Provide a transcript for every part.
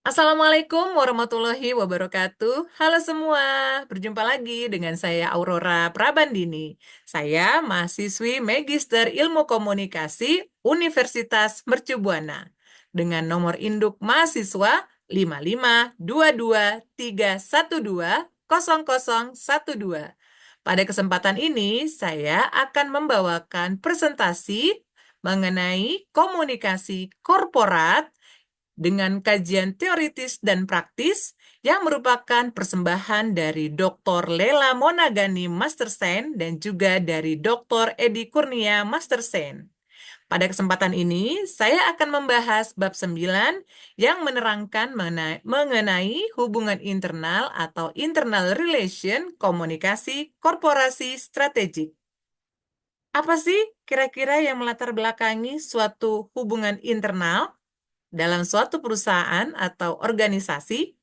Assalamualaikum warahmatullahi wabarakatuh. Halo semua, berjumpa lagi dengan saya Aurora Prabandini. Saya mahasiswi Magister Ilmu Komunikasi Universitas Mercu Buana dengan nomor induk mahasiswa 55223120012. Pada kesempatan ini, saya akan membawakan presentasi mengenai komunikasi korporat dengan kajian teoritis dan praktis yang merupakan persembahan dari Dr. Lela Monagani Mastersen dan juga dari Dr. Edi Kurnia Mastersen. Pada kesempatan ini, saya akan membahas bab 9 yang menerangkan mengenai hubungan internal atau internal relation komunikasi korporasi strategik. Apa sih kira-kira yang melatar belakangi suatu hubungan internal dalam suatu perusahaan atau organisasi?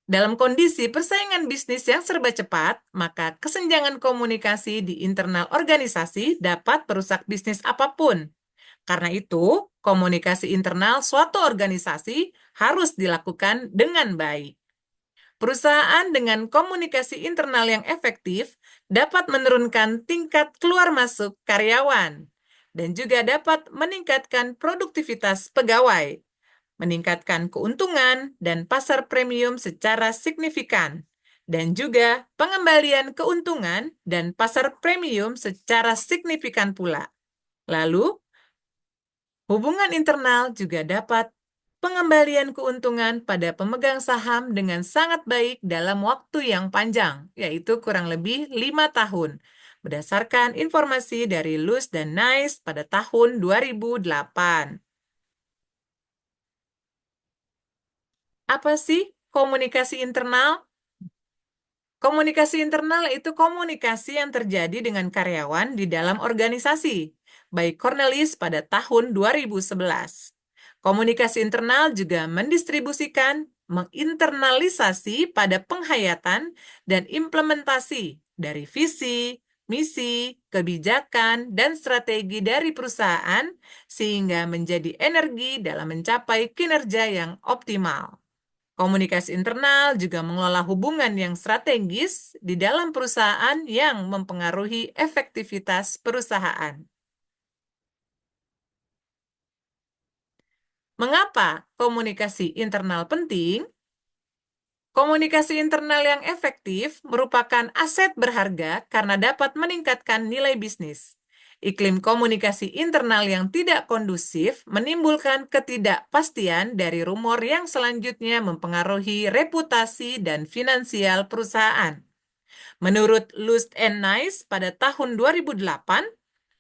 Dalam kondisi persaingan bisnis yang serba cepat, maka kesenjangan komunikasi di internal organisasi dapat merusak bisnis apapun. Karena itu, komunikasi internal suatu organisasi harus dilakukan dengan baik. Perusahaan dengan komunikasi internal yang efektif dapat menurunkan tingkat keluar masuk karyawan dan juga dapat meningkatkan produktivitas pegawai, meningkatkan keuntungan dan pasar premium secara signifikan, dan juga pengembalian keuntungan dan pasar premium secara signifikan pula. Lalu, hubungan internal juga dapat pengembalian keuntungan pada pemegang saham dengan sangat baik dalam waktu yang panjang, yaitu kurang lebih 5 tahun, berdasarkan informasi dari Luz dan Nice pada tahun 2008. Apa sih komunikasi internal? Komunikasi internal itu komunikasi yang terjadi dengan karyawan di dalam organisasi, baik Cornelis pada tahun 2011. Komunikasi internal juga mendistribusikan, menginternalisasi pada penghayatan dan implementasi dari visi, misi, kebijakan, dan strategi dari perusahaan sehingga menjadi energi dalam mencapai kinerja yang optimal. Komunikasi internal juga mengelola hubungan yang strategis di dalam perusahaan yang mempengaruhi efektivitas perusahaan. Mengapa komunikasi internal penting? Komunikasi internal yang efektif merupakan aset berharga karena dapat meningkatkan nilai bisnis. Iklim komunikasi internal yang tidak kondusif menimbulkan ketidakpastian dari rumor yang selanjutnya mempengaruhi reputasi dan finansial perusahaan. Menurut Lust and Nice pada tahun 2008,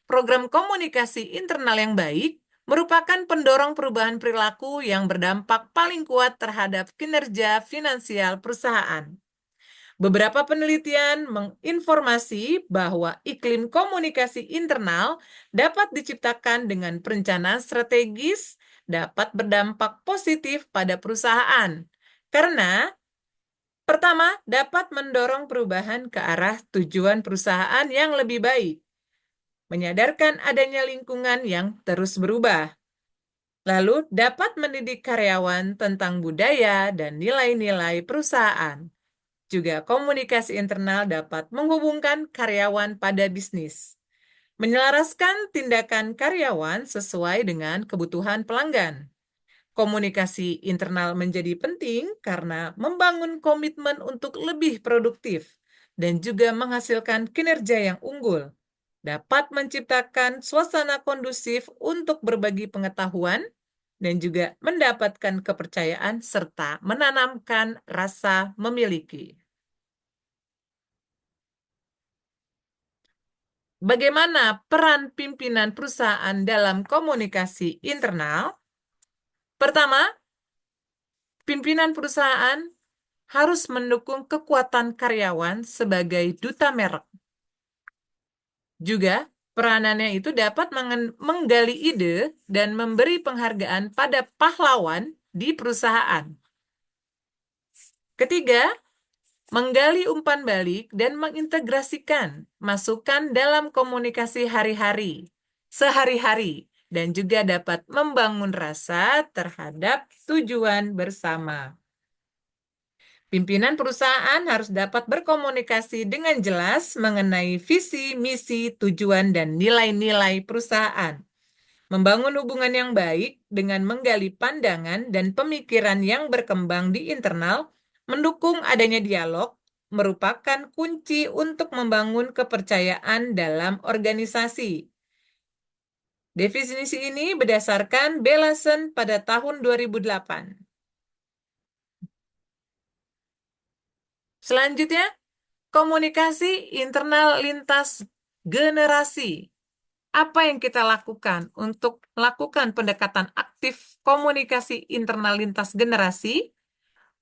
program komunikasi internal yang baik merupakan pendorong perubahan perilaku yang berdampak paling kuat terhadap kinerja finansial perusahaan. Beberapa penelitian menginformasi bahwa iklim komunikasi internal dapat diciptakan dengan perencanaan strategis dapat berdampak positif pada perusahaan. Karena pertama, dapat mendorong perubahan ke arah tujuan perusahaan yang lebih baik, menyadarkan adanya lingkungan yang terus berubah. Lalu dapat mendidik karyawan tentang budaya dan nilai-nilai perusahaan. Juga komunikasi internal dapat menghubungkan karyawan pada bisnis, menyelaraskan tindakan karyawan sesuai dengan kebutuhan pelanggan. Komunikasi internal menjadi penting karena membangun komitmen untuk lebih produktif dan juga menghasilkan kinerja yang unggul. Dapat menciptakan suasana kondusif untuk berbagi pengetahuan dan juga mendapatkan kepercayaan serta menanamkan rasa memiliki. Bagaimana peran pimpinan perusahaan dalam komunikasi internal? Pertama, pimpinan perusahaan harus mendukung kekuatan karyawan sebagai duta merek. Juga, peranannya itu dapat menggali ide dan memberi penghargaan pada pahlawan di perusahaan. Ketiga, menggali umpan balik dan mengintegrasikan masukan dalam komunikasi sehari-hari. dan juga dapat membangun rasa terhadap tujuan bersama. Pimpinan perusahaan harus dapat berkomunikasi dengan jelas mengenai visi, misi, tujuan, dan nilai-nilai perusahaan. Membangun hubungan yang baik dengan menggali pandangan dan pemikiran yang berkembang di internal, mendukung adanya dialog, merupakan kunci untuk membangun kepercayaan dalam organisasi. Definisi ini berdasarkan Belason pada tahun 2008. Selanjutnya, komunikasi internal lintas generasi. Apa yang kita lakukan untuk melakukan pendekatan aktif komunikasi internal lintas generasi?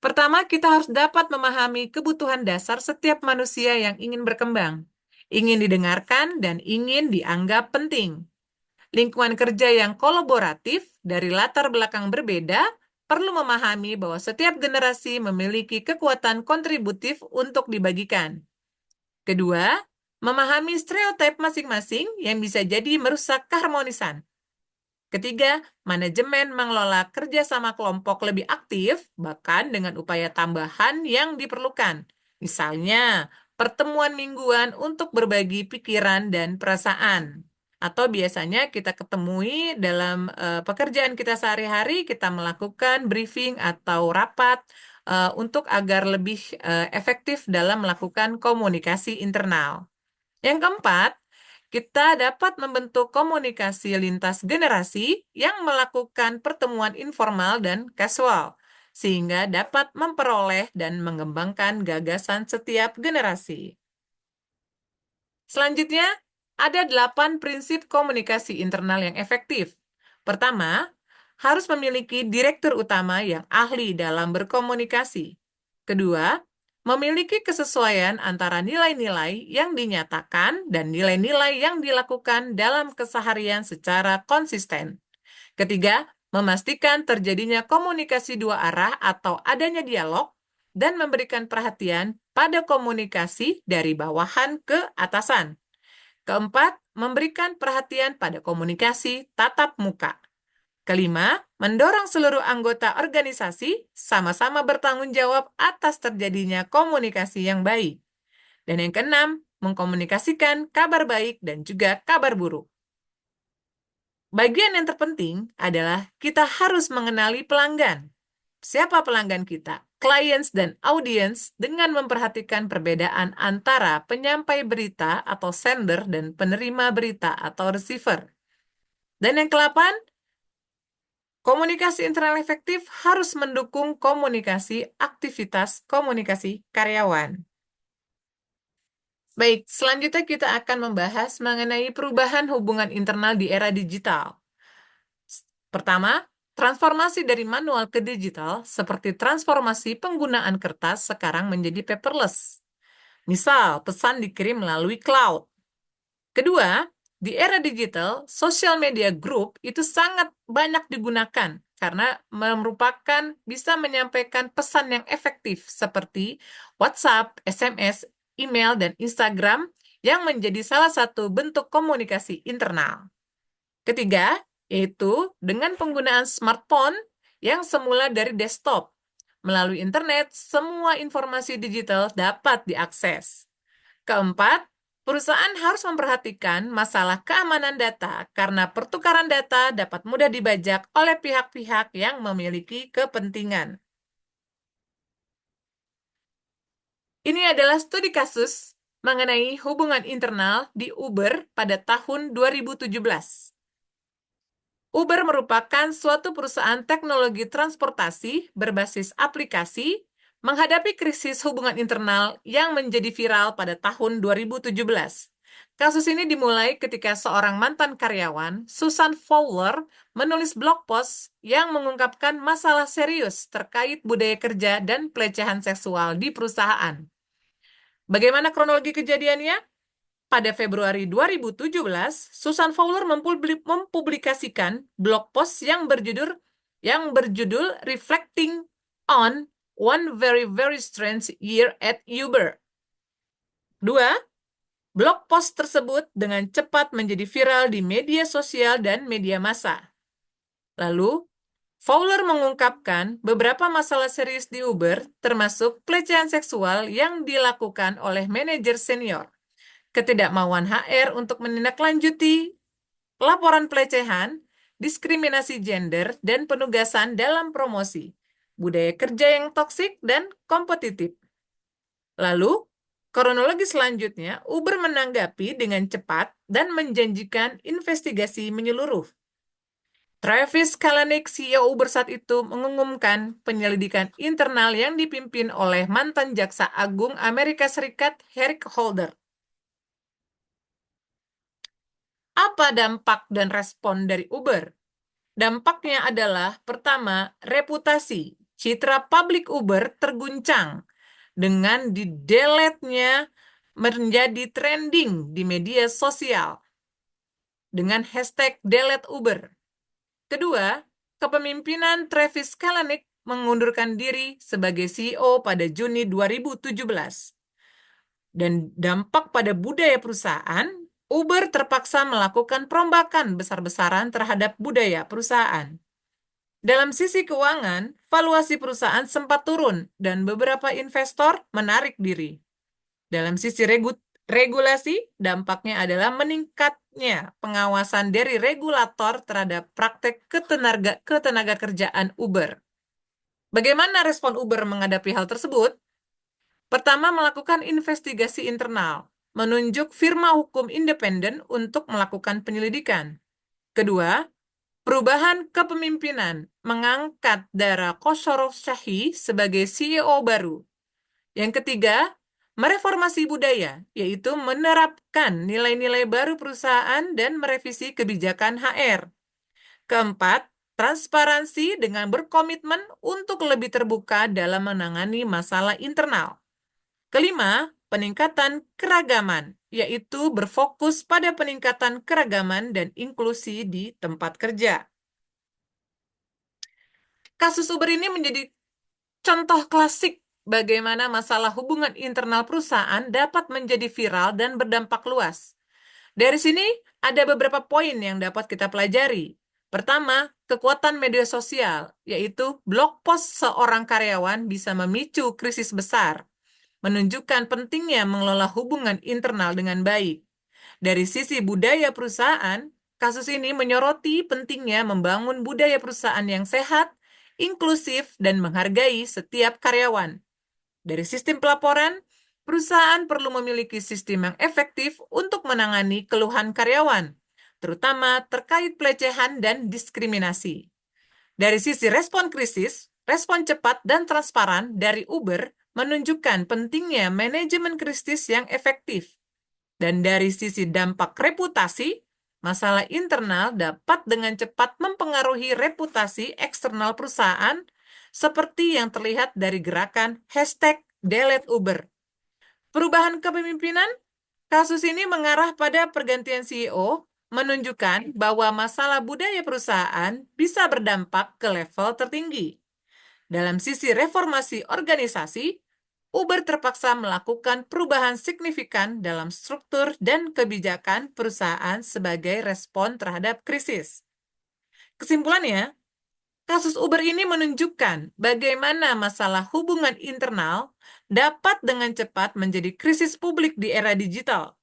Pertama, kita harus dapat memahami kebutuhan dasar setiap manusia yang ingin berkembang, ingin didengarkan, dan ingin dianggap penting. Lingkungan kerja yang kolaboratif dari latar belakang berbeda perlu memahami bahwa setiap generasi memiliki kekuatan kontributif untuk dibagikan. Kedua, memahami stereotip masing-masing yang bisa jadi merusak keharmonisan. Ketiga, manajemen mengelola kerjasama kelompok lebih aktif, bahkan dengan upaya tambahan yang diperlukan. Misalnya, pertemuan mingguan untuk berbagi pikiran dan perasaan. Atau biasanya kita ketemui dalam pekerjaan kita sehari-hari, kita melakukan briefing atau rapat untuk agar lebih efektif dalam melakukan komunikasi internal. Yang keempat, kita dapat membentuk komunikasi lintas generasi yang melakukan pertemuan informal dan kasual, sehingga dapat memperoleh dan mengembangkan gagasan setiap generasi. Selanjutnya, ada 8 prinsip komunikasi internal yang efektif. Pertama, harus memiliki direktur utama yang ahli dalam berkomunikasi. Kedua, memiliki kesesuaian antara nilai-nilai yang dinyatakan dan nilai-nilai yang dilakukan dalam keseharian secara konsisten. Ketiga, memastikan terjadinya komunikasi dua arah atau adanya dialog dan memberikan perhatian pada komunikasi dari bawahan ke atasan. Keempat, memberikan perhatian pada komunikasi tatap muka. Kelima, mendorong seluruh anggota organisasi sama-sama bertanggung jawab atas terjadinya komunikasi yang baik. Dan yang keenam, mengkomunikasikan kabar baik dan juga kabar buruk. Bagian yang terpenting adalah kita harus mengenali pelanggan. Siapa pelanggan kita? Clients dan audience dengan memperhatikan perbedaan antara penyampai berita atau sender dan penerima berita atau receiver. Dan yang ke-8, komunikasi internal efektif harus mendukung komunikasi aktivitas komunikasi karyawan. Baik, selanjutnya kita akan membahas mengenai perubahan hubungan internal di era digital. Pertama, transformasi dari manual ke digital, seperti transformasi penggunaan kertas sekarang menjadi paperless. Misal, pesan dikirim melalui cloud. Kedua, di era digital, social media group itu sangat banyak digunakan karena merupakan bisa menyampaikan pesan yang efektif seperti WhatsApp, SMS, email, dan Instagram yang menjadi salah satu bentuk komunikasi internal. Ketiga, yaitu dengan penggunaan smartphone yang semula dari desktop. Melalui internet, semua informasi digital dapat diakses. Keempat, perusahaan harus memperhatikan masalah keamanan data karena pertukaran data dapat mudah dibajak oleh pihak-pihak yang memiliki kepentingan. Ini adalah studi kasus mengenai hubungan internal di Uber pada tahun 2017. Uber merupakan suatu perusahaan teknologi transportasi berbasis aplikasi menghadapi krisis hubungan internal yang menjadi viral pada tahun 2017. Kasus ini dimulai ketika seorang mantan karyawan, Susan Fowler, menulis blog post yang mengungkapkan masalah serius terkait budaya kerja dan pelecehan seksual di perusahaan. Bagaimana kronologi kejadiannya? Pada Februari 2017, Susan Fowler mempublikasikan blog post yang berjudul Reflecting on One Very Very Strange Year at Uber. Dua, Blog post tersebut dengan cepat menjadi viral di media sosial dan media massa. Lalu, Fowler mengungkapkan beberapa masalah serius di Uber, termasuk pelecehan seksual yang dilakukan oleh manajer senior, ketidakmauan HR untuk menindaklanjuti laporan pelecehan, diskriminasi gender, dan penugasan dalam promosi, budaya kerja yang toksik dan kompetitif. Lalu, kronologi selanjutnya, Uber menanggapi dengan cepat dan menjanjikan investigasi menyeluruh. Travis Kalanick, CEO Uber saat itu, mengumumkan penyelidikan internal yang dipimpin oleh mantan Jaksa Agung Amerika Serikat Eric Holder. Apa dampak dan respon dari Uber? Dampaknya adalah, pertama, reputasi. Citra publik Uber terguncang dengan di-delete-nya menjadi trending di media sosial dengan hashtag delete Uber. Kedua, kepemimpinan Travis Kalanick mengundurkan diri sebagai CEO pada Juni 2017. Dan dampak pada budaya perusahaan, Uber terpaksa melakukan perombakan besar-besaran terhadap budaya perusahaan. Dalam sisi keuangan, valuasi perusahaan sempat turun dan beberapa investor menarik diri. Dalam sisi regulasi, dampaknya adalah meningkatnya pengawasan dari regulator terhadap praktek ketenaga kerjaan Uber. Bagaimana respon Uber menghadapi hal tersebut? Pertama, melakukan investigasi internal, menunjuk firma hukum independen untuk melakukan penyelidikan. Kedua, perubahan kepemimpinan, mengangkat Dara Khosrowshahi sebagai CEO baru. Yang ketiga, mereformasi budaya, yaitu menerapkan nilai-nilai baru perusahaan dan merevisi kebijakan HR. Keempat, transparansi dengan berkomitmen untuk lebih terbuka dalam menangani masalah internal. Kelima, peningkatan keragaman, yaitu berfokus pada peningkatan keragaman dan inklusi di tempat kerja. Kasus Uber ini menjadi contoh klasik bagaimana masalah hubungan internal perusahaan dapat menjadi viral dan berdampak luas. Dari sini ada beberapa poin yang dapat kita pelajari. Pertama, kekuatan media sosial, yaitu blog post seorang karyawan bisa memicu krisis besar, menunjukkan pentingnya mengelola hubungan internal dengan baik. Dari sisi budaya perusahaan, kasus ini menyoroti pentingnya membangun budaya perusahaan yang sehat, inklusif, dan menghargai setiap karyawan. Dari sistem pelaporan, perusahaan perlu memiliki sistem yang efektif untuk menangani keluhan karyawan, terutama terkait pelecehan dan diskriminasi. Dari sisi respon krisis, respon cepat dan transparan dari Uber menunjukkan pentingnya manajemen krisis yang efektif. Dan dari sisi dampak reputasi, masalah internal dapat dengan cepat mempengaruhi reputasi eksternal perusahaan, seperti yang terlihat dari gerakan hashtag delete Uber. Perubahan kepemimpinan, kasus ini mengarah pada pergantian CEO, menunjukkan bahwa masalah budaya perusahaan bisa berdampak ke level tertinggi. Dalam sisi reformasi organisasi, Uber terpaksa melakukan perubahan signifikan dalam struktur dan kebijakan perusahaan sebagai respon terhadap krisis. Kesimpulannya, kasus Uber ini menunjukkan bagaimana masalah hubungan internal dapat dengan cepat menjadi krisis publik di era digital.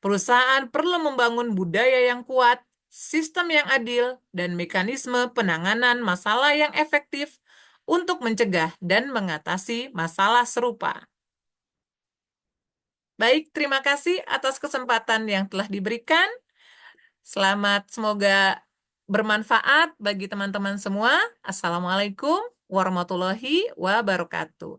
Perusahaan perlu membangun budaya yang kuat, sistem yang adil, dan mekanisme penanganan masalah yang efektif untuk mencegah dan mengatasi masalah serupa. Baik, terima kasih atas kesempatan yang telah diberikan. Semoga bermanfaat bagi teman-teman semua. Assalamualaikum warahmatullahi wabarakatuh.